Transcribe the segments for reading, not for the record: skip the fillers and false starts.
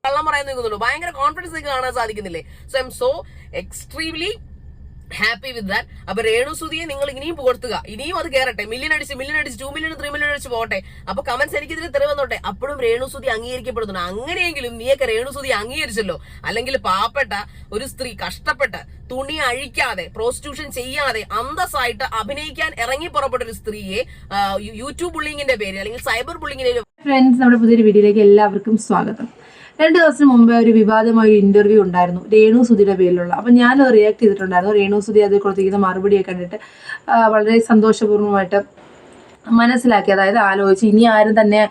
കള്ളം പറയുന്നത് നിൽക്കുന്നുള്ളൂ. ഭയങ്കര കോൺഫിഡൻസ് നിങ്ങൾക്ക് കാണാൻ സാധിക്കുന്നില്ലേ? So I am so extremely happy with that. അപ്പൊ രേണുസുതിയെ നിങ്ങൾ ഇനിയും പുകഴ്ത്തുക, ഇനിയും അത് കയറട്ടെ, മില്യൺ അടിച്ച് 2 മില്യൺ 3 മില്യൺ അടിച്ച് പോട്ടെ. അപ്പൊ കമന്റ്സ് എനിക്കിതിന് തെറി വന്നോട്ടെ. അപ്പോഴും രേണുസുതി അംഗീകരിക്കപ്പെടുന്നുണ്ട്. അങ്ങനെയെങ്കിലും നീയൊക്കെ രേണുസുതി അംഗീകരിച്ചല്ലോ. അല്ലെങ്കിൽ പാവപ്പെട്ട ഒരു സ്ത്രീ കഷ്ടപ്പെട്ട് തുണി അഴിക്കാതെ പ്രോസ്റ്റിറ്റ്യൂഷൻ ചെയ്യാതെ അന്തസ്സായിട്ട് അഭിനയിക്കാൻ ഇറങ്ങി പുറപ്പെട്ട ഒരു സ്ത്രീയെ യൂട്യൂബ് ബുള്ളിങ്ങിന്റെ പേര് അല്ലെങ്കിൽ സൈബർ ബുള്ളിങ്ങിന്റെ. ഫ്രണ്ട്സ്, നമ്മുടെ പുതിയൊരു വീഡിയോയിലേക്ക് എല്ലാവർക്കും സ്വാഗതം. 2 ദിവസം മുമ്പേ ഒരു വിവാദമായ ഒരു ഇന്റർവ്യൂ ഉണ്ടായിരുന്നു രേണുസുതിയുടെ പേരിലുള്ള. അപ്പം ഞാനത് റിയാക്ട് ചെയ്തിട്ടുണ്ടായിരുന്നു. രേണുസുതി അത് കൊടുത്തിരിക്കുന്ന മറുപടിയൊക്കെ കണ്ടിട്ട് വളരെ സന്തോഷപൂർവ്വമായിട്ട് മനസ്സിലാക്കി, അതായത് ആലോചിച്ച് ഇനി ആരും തന്നെ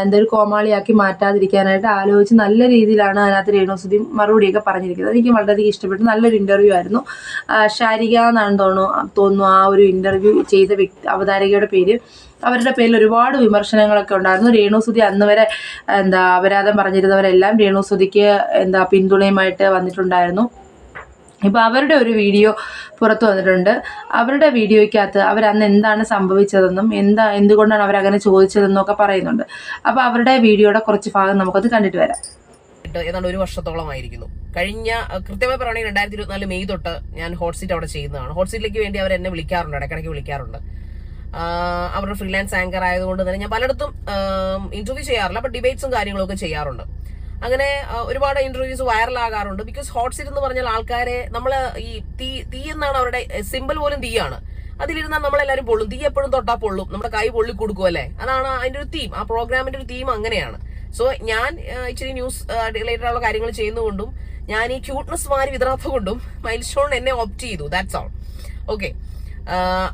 എന്തൊരു കോമാളിയാക്കി മാറ്റാതിരിക്കാനായിട്ട് ആലോചിച്ച് നല്ല രീതിയിലാണ് അതിനകത്ത് രേണുസുതി മറുപടിയൊക്കെ പറഞ്ഞിരിക്കുന്നത്. എനിക്ക് വളരെയധികം ഇഷ്ടപ്പെട്ടു. നല്ലൊരു ഇൻ്റർവ്യൂ ആയിരുന്നു. ഷാരിക എന്നാണ് തോന്നുന്നു ആ ഒരു ഇൻ്റർവ്യൂ ചെയ്ത അവതാരകയുടെ പേര്. അവരുടെ പേരിൽ ഒരുപാട് വിമർശനങ്ങളൊക്കെ ഉണ്ടായിരുന്നു. രേണുസുതി അന്ന് വരെ അപരാധം പറഞ്ഞിരുന്നവരെല്ലാം രേണുസുതിക്ക് പിന്തുണയുമായിട്ട് വന്നിട്ടുണ്ടായിരുന്നു. ഇപ്പോൾ അവരുടെ ഒരു വീഡിയോ പുറത്തു വന്നിട്ടുണ്ട്. അവരുടെ വീഡിയോയ്ക്കകത്ത് അവരന്ന് എന്താണ് സംഭവിച്ചതെന്നും എന്തുകൊണ്ടാണ് അവരങ്ങനെ ചോദിച്ചതെന്നും ഒക്കെ പറയുന്നുണ്ട്. അപ്പോൾ അവരുടെ വീഡിയോയുടെ കുറച്ച് ഭാഗം നമുക്കത് കണ്ടിട്ട് വരാം. ഏതാണ്ട് 1 വർഷത്തോളമായിരിക്കുന്നു. കഴിഞ്ഞ കൃത്യമായി പറയുകയാണെങ്കിൽ 2024 മെയ് തൊട്ട് ഞാൻ ഹോട്ട് സീറ്റ് അവിടെ ചെയ്യുന്നതാണ്. ഹോട്ട് സീറ്റിലേക്ക് വേണ്ടി അവർ എന്നെ വിളിക്കാറുണ്ട്, ഇടയ്ക്കിടയ്ക്ക് വിളിക്കാറുണ്ട്. അവരുടെ ഫ്രീലാൻസ് ആങ്കർ ആയതുകൊണ്ട് തന്നെ ഞാൻ പലയിടത്തും ഇന്റർവ്യൂ ചെയ്യാറില്ല, ബട്ട് ഡിബേറ്റ്സും കാര്യങ്ങളൊക്കെ ചെയ്യാറുണ്ട്. അങ്ങനെ ഒരുപാട് ഇന്റർവ്യൂസ് വൈറലാകാറുണ്ട്. ബിക്കോസ് ഹോട്ട് സീറ്റ് എന്ന് പറഞ്ഞാൽ ആൾക്കാരെ നമ്മൾ ഈ തീ എന്നാണ് അവരുടെ സിമ്പിൾ പോലും തീയാണ്. അതിലിരുന്നാൽ നമ്മളെല്ലാവരും പൊള്ളും. തീ എപ്പോഴും തൊട്ടാൽ പൊള്ളും, നമ്മുടെ കൈ പൊള്ളി കൊടുക്കും അല്ലേ? അതാണ് അതിന്റെ ഒരു തീം. ആ പ്രോഗ്രാമിന്റെ ഒരു തീം അങ്ങനെയാണ്. സോ ഞാൻ ഇച്ചിരി ന്യൂസ് റിലേറ്റഡ് ആയുള്ള കാര്യങ്ങൾ ചെയ്യുന്നതുകൊണ്ടും ഞാൻ ഈ ക്യൂട്ട്നെസ് മാറി വിതറാത്തതുകൊണ്ടും മൈൽ സ്റ്റോൺ എന്നെ ഓപ്റ്റ് ചെയ്തു. That's all. ഓക്കെ.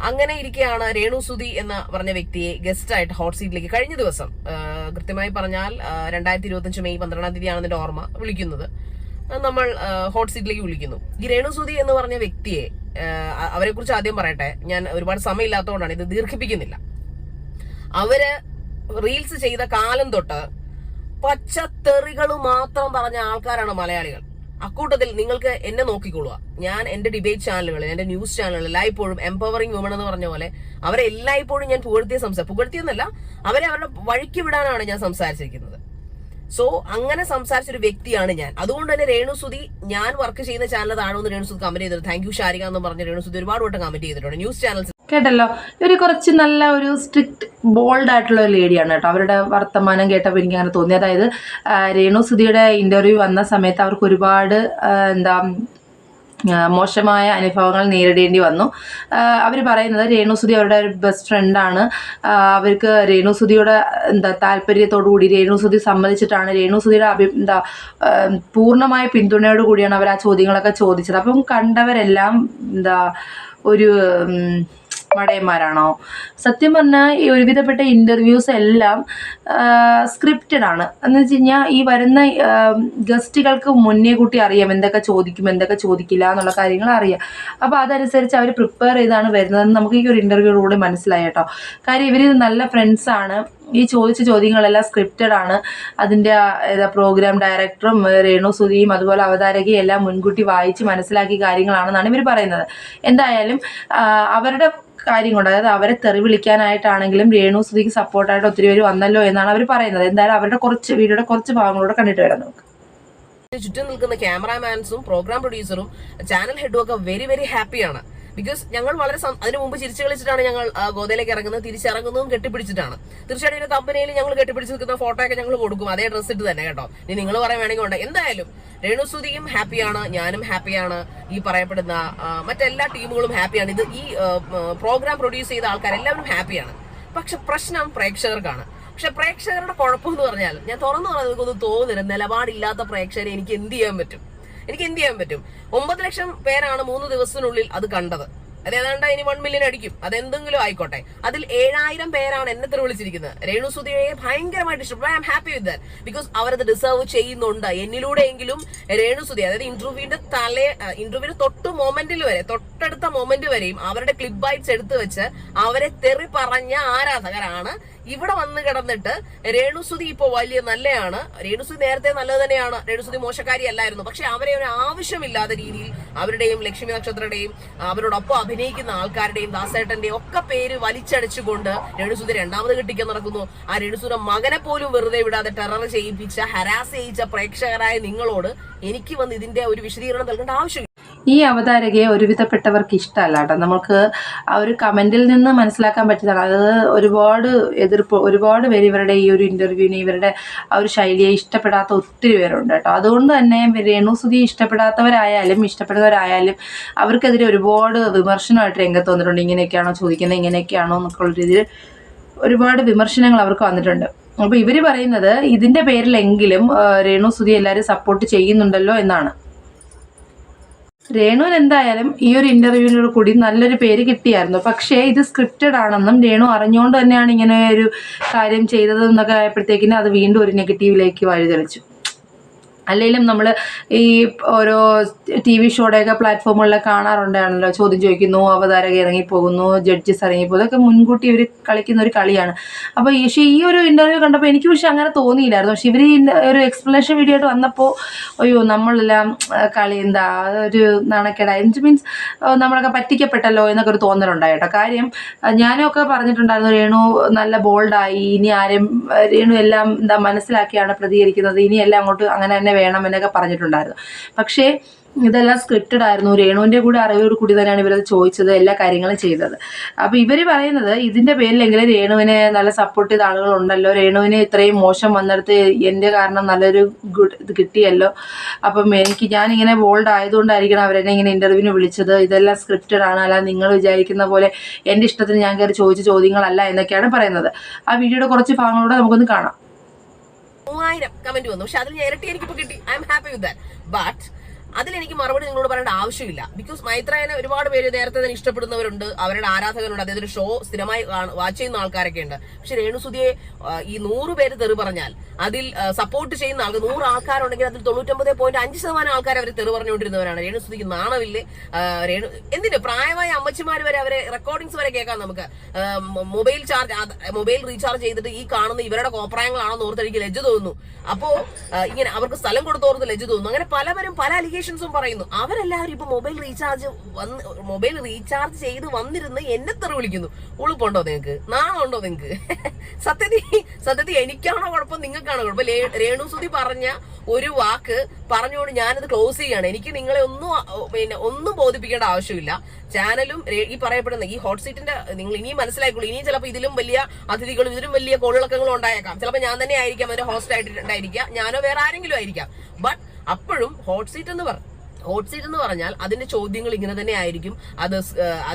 അങ്ങനെ ഇരിക്കെയാണ് രേണുസുതി എന്ന പറഞ്ഞ വ്യക്തിയെ ഗസ്റ്റ് ആയിട്ട് ഹോട്ട് സീറ്റിലേക്ക് കഴിഞ്ഞ ദിവസം, കൃത്യമായി പറഞ്ഞാൽ 2025 മെയ് 12 തീയതിയാണ് എന്റെ ഓർമ്മ, വിളിക്കുന്നത്. നമ്മൾ ഹോട്ട് സീറ്റിലേക്ക് വിളിക്കുന്നു. ഈ രേണുസുതി എന്ന് പറഞ്ഞ വ്യക്തിയെ അവരെ കുറിച്ച് ആദ്യം പറയട്ടെ. ഞാൻ ഒരുപാട് സമയമില്ലാത്തതുകൊണ്ടാണ് ഇത് ദീർഘിപ്പിക്കുന്നില്ല. അവര് റീൽസ് ചെയ്ത കാലം തൊട്ട് പച്ചത്തെറികൾ മാത്രം പറഞ്ഞ ആൾക്കാരാണ് മലയാളികൾ. അക്കൂട്ടത്തിൽ നിങ്ങൾക്ക് എന്നെ നോക്കിക്കൊള്ളുക. ഞാൻ എന്റെ ഡിബേറ്റ് ചാനലുകളിൽ, എന്റെ ന്യൂസ് ചാനലുകളിൽ എല്ലായ്പ്പോഴും എംപവറിംഗ് വുമൺ എന്ന് പറഞ്ഞ പോലെ അവരെ എല്ലായ്പ്പോഴും ഞാൻ പുകഴ്ത്തിയെന്നല്ല, അവരെ അവരുടെ വഴിക്ക് വിടാനാണ് ഞാൻ സംസാരിച്ചിരിക്കുന്നത്. സോ അങ്ങനെ സംസാരിച്ചൊരു വ്യക്തിയാണ് ഞാൻ. അതുകൊണ്ട് തന്നെ രേണുസുതി, ഞാൻ വർക്ക് ചെയ്യുന്ന ചാനൽ താഴെ രേണുസുതി കമന്റ് ചെയ്തത് താങ്ക് യു ഷാരിക എന്ന് പറഞ്ഞ രേണുസുതി ഒരുപാട് വട്ടം കമന്റ് ചെയ്തിട്ടുണ്ട് ന്യൂസ് ചാനൽസ്. കേട്ടല്ലോ, ഇവർ കുറച്ച് നല്ല ഒരു സ്ട്രിക്റ്റ് ബോൾഡ് ആയിട്ടുള്ള ഒരു ലേഡിയാണ് കേട്ടോ. അവരുടെ വർത്തമാനം കേട്ടപ്പോൾ എനിക്ക് അങ്ങനെ തോന്നി. അതായത് രേണുസുതിയുടെ ഇന്റർവ്യൂ വന്ന സമയത്ത് അവർക്ക് ഒരുപാട് മോശമായ അനുഭവങ്ങൾ നേരിടേണ്ടി വന്നു. അവർ പറയുന്നത് രേണുസുതി അവരുടെ ഒരു ബെസ്റ്റ് ഫ്രണ്ടാണ്. അവർക്ക് രേണുസുതിയുടെ താല്പര്യത്തോടു കൂടി രേണുസുതി സമ്മതിച്ചിട്ടാണ്, രേണുസുതിയുടെ പൂർണ്ണമായ പിന്തുണയോട് കൂടിയാണ് അവർ ആ ചോദ്യങ്ങളൊക്കെ ചോദിച്ചത്. അപ്പം കണ്ടവരെല്ലാം ഒരു മടയന്മാരാണോ? സത്യം പറഞ്ഞാൽ ഈ ഒരുവിധപ്പെട്ട ഇൻ്റർവ്യൂസ് എല്ലാം സ്ക്രിപ്റ്റഡ് ആണ്. എന്ന് വെച്ച് കഴിഞ്ഞാൽ ഈ വരുന്ന ഗസ്റ്റുകൾക്ക് മുന്നേ കൂട്ടി അറിയാം എന്തൊക്കെ ചോദിക്കും എന്തൊക്കെ ചോദിക്കില്ല എന്നുള്ള കാര്യങ്ങൾ അറിയാം. അപ്പോൾ അതനുസരിച്ച് അവർ പ്രിപ്പയർ ചെയ്താണ് വരുന്നതെന്ന് നമുക്ക് ഈ ഒരു ഇൻ്റർവ്യൂയിലൂടെ മനസ്സിലായി കേട്ടോ. കാര്യം ഇവർ നല്ല ഫ്രണ്ട്സാണ്. ഈ ചോദിച്ച ചോദ്യങ്ങളെല്ലാം സ്ക്രിപ്റ്റഡ് ആണ്. അതിൻ്റെ പ്രോഗ്രാം ഡയറക്ടറും രേണുസുതിയും അതുപോലെ അവതാരകയും എല്ലാം മുൻകൂട്ടി വായിച്ച് മനസ്സിലാക്കിയ കാര്യങ്ങളാണെന്നാണ് ഇവർ പറയുന്നത്. എന്തായാലും അവരുടെ കാര്യം കൊണ്ട്, അതായത് അവരെ തെറി വിളിക്കാനായിട്ടാണെങ്കിലും രേണുസുതിക്ക് സപ്പോർട്ടായിട്ട് ഒത്തിരി പേര് വന്നല്ലോ എന്നാണ് അവർ പറയുന്നത്. എന്തായാലും അവരുടെ വീഡിയോയുടെ കുറച്ച് ഭാഗങ്ങളൂടെ കണ്ടിട്ട് വരാം നമുക്ക്. ചുറ്റും നിൽക്കുന്ന ക്യാമറാമാൻസും പ്രോഗ്രാം പ്രൊഡ്യൂസറും ചാനൽ ഹെഡും ഒക്കെ വെരി വെരി ഹാപ്പിയാണ്. ബിക്കോസ് ഞങ്ങൾ വളരെ അതിനു മുമ്പ് ചിരിച്ചു കളിച്ചിട്ടാണ് ഞങ്ങൾ ഗോതയിലേക്ക് ഇറങ്ങുന്നത്. തിരിച്ചിറങ്ങുന്നതും കെട്ടിപ്പിടിച്ചിട്ടാണ്. തീർച്ചയായിട്ടും ഒരു കമ്പനിയിൽ ഞങ്ങൾ കെട്ടിപ്പിടിച്ച് നിൽക്കുന്ന ഫോട്ടോയൊക്കെ ഞങ്ങൾ കൊടുക്കും, അതേ ഡ്രസ്സ് ഇട്ട് തന്നെ കേട്ടോ. ഇനി നിങ്ങൾ പറയാൻ വേണമെങ്കിൽ ഉണ്ട്. എന്തായാലും രേണുസുതിയും ഹാപ്പിയാണ്, ഞാനും ഹാപ്പിയാണ്, ഈ പറയപ്പെടുന്ന മറ്റെല്ലാ ടീമുകളും ഹാപ്പിയാണ്. ഇത് ഈ പ്രോഗ്രാം പ്രൊഡ്യൂസ് ചെയ്ത ആൾക്കാരെല്ലാവരും ഹാപ്പിയാണ്. പക്ഷെ പ്രശ്നം പ്രേക്ഷകർക്കാണ്. പക്ഷെ പ്രേക്ഷകരുടെ കുഴപ്പം എന്ന് പറഞ്ഞാൽ, ഞാൻ തുറന്നു പറഞ്ഞാൽ നിങ്ങൾക്കൊന്നും തോന്നില്ല, നിലപാടില്ലാത്ത പ്രേക്ഷകരെ എനിക്ക് എന്ത് ചെയ്യാൻ പറ്റും? 9 ലക്ഷം പേരാണ് 3 ദിവസത്തിനുള്ളിൽ അത് കണ്ടത്. അത് ഏതാണ്ട് ഇനി 1 മില്യൺ അടിക്കും, അതെന്തെങ്കിലും ആയിക്കോട്ടെ. അതിൽ 7000 പേരാണ് എന്നെ തെറി വിളിച്ചിരിക്കുന്നത്. രേണുസുതിയെ ഭയങ്കരമായിട്ട് ഇഷ്ടപ്പെട്ടു. I am happy with that. Because അവരത് ഡിസേർവ് ചെയ്യുന്നുണ്ട്. എന്നിലൂടെയെങ്കിലും രേണുസുതി, അതായത് ഇന്റർവ്യൂവിന്റെ തൊട്ട് മൊമെന്റിൽ വരെ തൊട്ടടുത്ത മൊമെന്റ് വരെയും അവരുടെ ക്ലിപ്പ് ബൈറ്റ്സ് എടുത്തു വെച്ച് അവരെ തെറി പറഞ്ഞ ആരാധകരാണ് ഇവിടെ വന്ന് കിടന്നിട്ട് രേണുസുതി ഇപ്പൊ വലിയ നല്ലതാണ്, രേണുസുതി നേരത്തെ നല്ലത് തന്നെയാണ്, രേണുസുതി മോശക്കാരി അല്ലായിരുന്നു, പക്ഷെ അവരെ ഒരു ആവശ്യമില്ലാത്ത രീതിയിൽ അവരുടെയും ലക്ഷ്മി നക്ഷത്രയുടെയും അവരോടൊപ്പം അഭിനയിക്കുന്ന ആൾക്കാരുടെയും ദാസേട്ടന്റെയും ഒക്കെ പേര് വലിച്ചടിച്ചുകൊണ്ട് രേണുസുതി രണ്ടാമത് കെട്ടിക്കാൻ നടക്കുന്നു. ആ രേണുസുതിയുടെ മകനെ പോലും വെറുതെ വിടാതെ ടെറർ ചെയ്യിപ്പിച്ച, ഹരാസ് ചെയ്യിച്ച പ്രേക്ഷകരായ നിങ്ങളോട് എനിക്ക് വന്ന് ഇതിന്റെ ഒരു വിശദീകരണം നൽകേണ്ട ആവശ്യമില്ല. ഈ അവതാരകയെ ഒരുവിധപ്പെട്ടവർക്ക് ഇഷ്ടമല്ല കേട്ടോ. നമുക്ക് ആ ഒരു കമൻറ്റിൽ നിന്ന് മനസ്സിലാക്കാൻ പറ്റുന്നതാണ്. അത് ഒരുപാട് എതിർപ്പ്, ഒരുപാട് പേര് ഇവരുടെ ഈ ഒരു ഇൻ്റർവ്യൂവിനെ, ഇവരുടെ ആ ഒരു ശൈലിയെ ഇഷ്ടപ്പെടാത്ത ഒത്തിരി പേരുണ്ട് കേട്ടോ. അതുകൊണ്ട് തന്നെ രേണുസുതി ഇഷ്ടപ്പെടാത്തവരായാലും ഇഷ്ടപ്പെടുന്നവരായാലും അവർക്കെതിരെ ഒരുപാട് വിമർശനമായിട്ട് രംഗത്ത് വന്നിട്ടുണ്ട്. ഇങ്ങനെയൊക്കെയാണോ ചോദിക്കുന്നത്, ഇങ്ങനെയൊക്കെയാണോ എന്നൊക്കെയുള്ള രീതിയിൽ ഒരുപാട് വിമർശനങ്ങൾ അവർക്ക് വന്നിട്ടുണ്ട്. അപ്പോൾ ഇവർ പറയുന്നത് ഇതിൻ്റെ പേരിലെങ്കിലും രേണുസുതി എല്ലാവരും സപ്പോർട്ട് ചെയ്യുന്നുണ്ടല്ലോ എന്നാണ്. രേണുവിന് എന്തായാലും ഈ ഒരു ഇന്റർവ്യൂവിനോട് കൂടി നല്ലൊരു പേര് കിട്ടിയായിരുന്നു. പക്ഷേ ഇത് സ്ക്രിപ്റ്റഡ് ആണെന്നും രേണു അറിഞ്ഞുകൊണ്ട് തന്നെയാണ് ഇങ്ങനെ ഒരു കാര്യം ചെയ്തതെന്നൊക്കെ ആയപ്പോഴത്തേക്കിനും അത് വീണ്ടും ഒരു നെഗറ്റീവിലേക്ക് വഴിതെളിച്ചു. അല്ലെങ്കിലും നമ്മൾ ഈ ഓരോ TV ഷോയുടെയൊക്കെ പ്ലാറ്റ്ഫോമുകളിലൊക്കെ കാണാറുണ്ടാണല്ലോ, ചോദ്യം ചോദിക്കുന്നു, അവതാരക ഇറങ്ങിപ്പോകുന്നു, ജഡ്ജസ് ഇറങ്ങിപ്പോകും, അതൊക്കെ മുൻകൂട്ടി ഇവർ കളിക്കുന്ന ഒരു കളിയാണ്. അപ്പോൾ ഈ ഒരു ഇൻ്റർവ്യൂ കണ്ടപ്പോൾ എനിക്ക് പക്ഷെ അങ്ങനെ തോന്നിയില്ലായിരുന്നു. പക്ഷെ ഇവർ ഒരു എക്സ്പ്ലനേഷൻ വീഡിയോ ആയിട്ട് വന്നപ്പോൾ അയ്യോ നമ്മളെല്ലാം കളി എന്താ ഒരു നാണക്കേടായി, മീൻസ് നമ്മളൊക്കെ പറ്റിക്കപ്പെട്ടല്ലോ എന്നൊക്കെ ഒരു തോന്നലുണ്ടായി കേട്ടോ. കാര്യം ഞാനൊക്കെ പറഞ്ഞിട്ടുണ്ടായിരുന്നു രേണു നല്ല ബോൾഡായി, ഇനി ആരും രേണു എല്ലാം എന്താ മനസ്സിലാക്കിയാണ് പ്രതികരിക്കുന്നത്, ഇനി എല്ലാം അങ്ങോട്ട് അങ്ങനെ തന്നെ വേണം എന്നൊക്കെ പറഞ്ഞിട്ടുണ്ടായിരുന്നു. പക്ഷേ ഇതെല്ലാം സ്ക്രിപ്റ്റഡ് ആയിരുന്നു. രേണുവിൻ്റെ കൂടെ അറിവോട് കൂടി തന്നെയാണ് ഇവരത് ചോദിച്ചത്, എല്ലാ കാര്യങ്ങളും ചെയ്തത്. അപ്പോൾ ഇവർ പറയുന്നത് ഇതിൻ്റെ പേരിലെങ്കിലും രേണുവിനെ നല്ല സപ്പോർട്ട് ചെയ്ത ആളുകളുണ്ടല്ലോ, രേണുവിന് ഇത്രയും മോശം വന്നിടത്ത് എൻ്റെ കാരണം നല്ലൊരു ഇത് കിട്ടിയല്ലോ, അപ്പം ഞാനിങ്ങനെ ബോൾഡ് ആയതുകൊണ്ടായിരിക്കണം അവരെന്നെ ഇങ്ങനെ ഇൻ്റർവ്യൂവിന് വിളിച്ചത്, ഇതെല്ലാം സ്ക്രിപ്റ്റഡ് ആണ്, അല്ലാതെ നിങ്ങൾ വിചാരിക്കുന്ന പോലെ എൻ്റെ ഇഷ്ടത്തിന് ഞാൻ കയറി ചോദിച്ച ചോദ്യങ്ങളല്ല എന്നൊക്കെയാണ് പറയുന്നത്. ആ വീഡിയോയുടെ കുറച്ച് ഭാഗങ്ങളൂടെ നമുക്കൊന്ന് കാണാം. 3000 കമന്റ് വന്നു, പക്ഷെ അതിൽ ഇരട്ടി എനിക്കിപ്പോ കിട്ടി. I am happy with that. But അതിലെനിക്ക് മറുപടി നിങ്ങളോട് പറയേണ്ട ആവശ്യമില്ല. ബിക്കോസ് മൈത്രേനെ ഒരുപാട് പേര് നേരത്തെ തന്നെ ഇഷ്ടപ്പെടുന്നവരുണ്ട്, അവരുടെ ആരാധകരുണ്ട്, അദ്ദേഹത്തിന്റെ ഷോ സ്ഥിരമായി വാച്ച് ചെയ്യുന്ന ആൾക്കാരൊക്കെ ഉണ്ട്. പക്ഷെ രേണുസുതിയെ ഈ 100 പേര് തെറി പറഞ്ഞാൽ അതിൽ സപ്പോർട്ട് ചെയ്യുന്ന ആൾക്ക് 100 ആൾക്കാരുണ്ടെങ്കിൽ അതിൽ 99.5% ആൾക്കാർ അവർ തെറി പറഞ്ഞുകൊണ്ടിരുന്നവരാണ്. രേണുസുതിക്ക് നാണമില്ലേ? എന്തിന് പ്രായമായ അമ്മച്ചിമാർ വരെ അവരെ റെക്കോർഡിങ്സ് വരെ കേൾക്കാം നമുക്ക്. മൊബൈൽ റീചാർജ് ചെയ്തിട്ട് ഈ കാണുന്ന ഇവരുടെ കോപ്രായങ്ങളാണെന്ന് ഓർത്തെനിക്ക് ലജ്ജ തോന്നുന്നു. അപ്പോ ഇങ്ങനെ അവർക്ക് സ്ഥലം കൊടുത്തോർത്ത് ലജ്ജ തോന്നുന്നു. അങ്ങനെ പലവരും പല അലിഗേഷൻസും പറയുന്നു. അവരെല്ലാവരും ഇപ്പൊ മൊബൈൽ റീചാർജ് ചെയ്ത് വന്നിരുന്ന് എന്നെ തെറി വിളിക്കുന്നു. ഉളുപ്പുണ്ടോ നിങ്ങൾക്ക്? നാണമുണ്ടോ നിങ്ങൾക്ക്? സത്യത്തിൽ എനിക്കാണോ കുഴപ്പം, നിങ്ങൾക്കാണോ കുഴപ്പം? രേണുസുതി പറഞ്ഞ ഒരു വാക്ക് പറഞ്ഞുകൊണ്ട് ഞാനത് ക്ലോസ് ചെയ്യാണ്. എനിക്ക് നിങ്ങളെ ഒന്നും ബോധിപ്പിക്കേണ്ട ആവശ്യമില്ല. ചാനലും ഈ പറയപ്പെടുന്ന ഈ ഹോട്ട് സീറ്റിന്റെ നിങ്ങൾ ഇനിയും മനസ്സിലായിക്കോളൂ. ഇനിയും ചിലപ്പോൾ ഇതിലും വലിയ അതിഥികളും ഇതിലും വലിയ കോളിളക്കങ്ങളും ഉണ്ടായേക്കാം. ചിലപ്പോൾ ഞാൻ തന്നെ ആയിരിക്കാം അതിന്റെ ഹോസ്റ്റ് ആയിട്ടുണ്ടായിരിക്കാം, ഞാനോ വേറെ ആരെങ്കിലും ആയിരിക്കാം. ബട്ട് അപ്പോഴും ഹോട്ട് സീറ്റ് എന്ന് പറഞ്ഞാൽ അതിന്റെ ചോദ്യങ്ങൾ ഇങ്ങനെ തന്നെ ആയിരിക്കും. അത്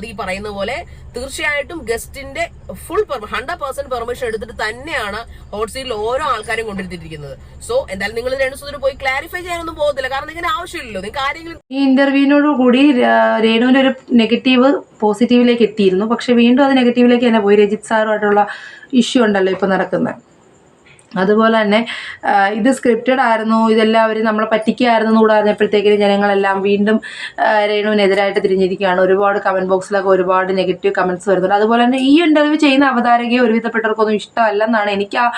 ഈ പറയുന്ന പോലെ തീർച്ചയായിട്ടും ഗസ്റ്റിന്റെ ഫുൾ 100% പെർമിഷൻ എടുത്തിട്ട് തന്നെയാണ് ഹോട്ട് സീറ്റിൽ ഓരോ ആൾക്കാരും കൊണ്ടിരുത്തിയിരിക്കുന്നത്. സോ എന്തായാലും നിങ്ങൾ രേണുസുതിയോട് പോയി ക്ലാരിഫൈ ചെയ്യാനൊന്നും പോകത്തില്ല, കാരണം ഇതിന് ആവശ്യമില്ലല്ലോ. നിങ്ങൾക്ക് ആരെങ്കിലും ഈ ഇന്റർവ്യൂവിനോട് കൂടി രേണുവിന്റെ ഒരു നെഗറ്റീവ് പോസിറ്റീവിലേക്ക് എത്തിയിരുന്നു. പക്ഷെ വീണ്ടും അത് നെഗറ്റീവിലേക്ക് തന്നെ പോയി. രജിത് സാറുമായിട്ടുള്ള ഇഷ്യൂ ഉണ്ടല്ലോ ഇപ്പൊ നടക്കുന്നത്. അതുപോലെ തന്നെ ഇത് സ്ക്രിപ്റ്റഡ് ആയിരുന്നു, ഇതെല്ലാം അവർ നമ്മളെ പറ്റിക്കായിരുന്നു കൂടെ അറിഞ്ഞപ്പോഴത്തേക്കിനും ജനങ്ങളെല്ലാം വീണ്ടും രേണുവിനെതിരായിട്ട് തിരിഞ്ഞിരിക്കുകയാണ്. ഒരുപാട് കമൻറ്റ് ബോക്സിലൊക്കെ ഒരുപാട് നെഗറ്റീവ് കമൻറ്റ്സ് വരുന്നുണ്ട്. അതുപോലെ തന്നെ ഈ ഇൻ്റർവ്യൂ ചെയ്യുന്ന അവതാരകയെ ഒരുവിധപ്പെട്ടവർക്കൊന്നും ഇഷ്ടമല്ലെന്നാണ് എനിക്ക് ആ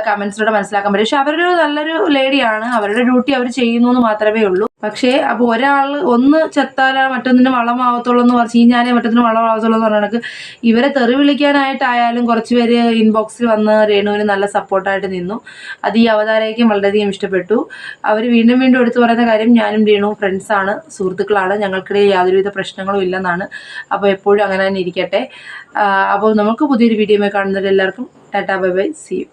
കമൻസിലൂടെ മനസ്സിലാക്കാൻ പറ്റും. പക്ഷെ അവരൊരു നല്ലൊരു ലേഡിയാണ്, അവരുടെ ഡ്യൂട്ടി അവർ ചെയ്യുന്നു എന്ന് മാത്രമേ ഉള്ളൂ. പക്ഷേ അപ്പോൾ ഒരാൾ ഒന്ന് ചെത്താലാ മറ്റൊന്നിന് വളമാവത്തുള്ളൂ എന്ന് പറഞ്ഞ് ചീഞ്ഞാലേ മറ്റൊന്നിന് വളമാവത്തുള്ളൂ എന്ന് പറഞ്ഞ കണക്ക് ഇവരെ തെറി വിളിക്കാനായിട്ടായാലും കുറച്ച് പേര് ഇൻബോക്സിൽ വന്ന് രേണുവിന് നല്ല സപ്പോർട്ടായിട്ട് നിന്നു. അത് ഈ അവതാരകയ്ക്കും വളരെയധികം ഇഷ്ടപ്പെട്ടു. അവർ വീണ്ടും എടുത്തു പറയുന്ന കാര്യം ഞാനും രേണുവും ഫ്രണ്ട്സാണ്, സുഹൃത്തുക്കളാണ്, ഞങ്ങൾക്കിടയിൽ യാതൊരുവിധ പ്രശ്നങ്ങളും ഇല്ലെന്നാണ്. അപ്പോൾ എപ്പോഴും അങ്ങനെ തന്നെ ഇരിക്കട്ടെ. അപ്പോൾ നമുക്ക് പുതിയൊരു വീഡിയോയിൽ കാണുന്നവരെല്ലാവർക്കും tata bye bye, see U.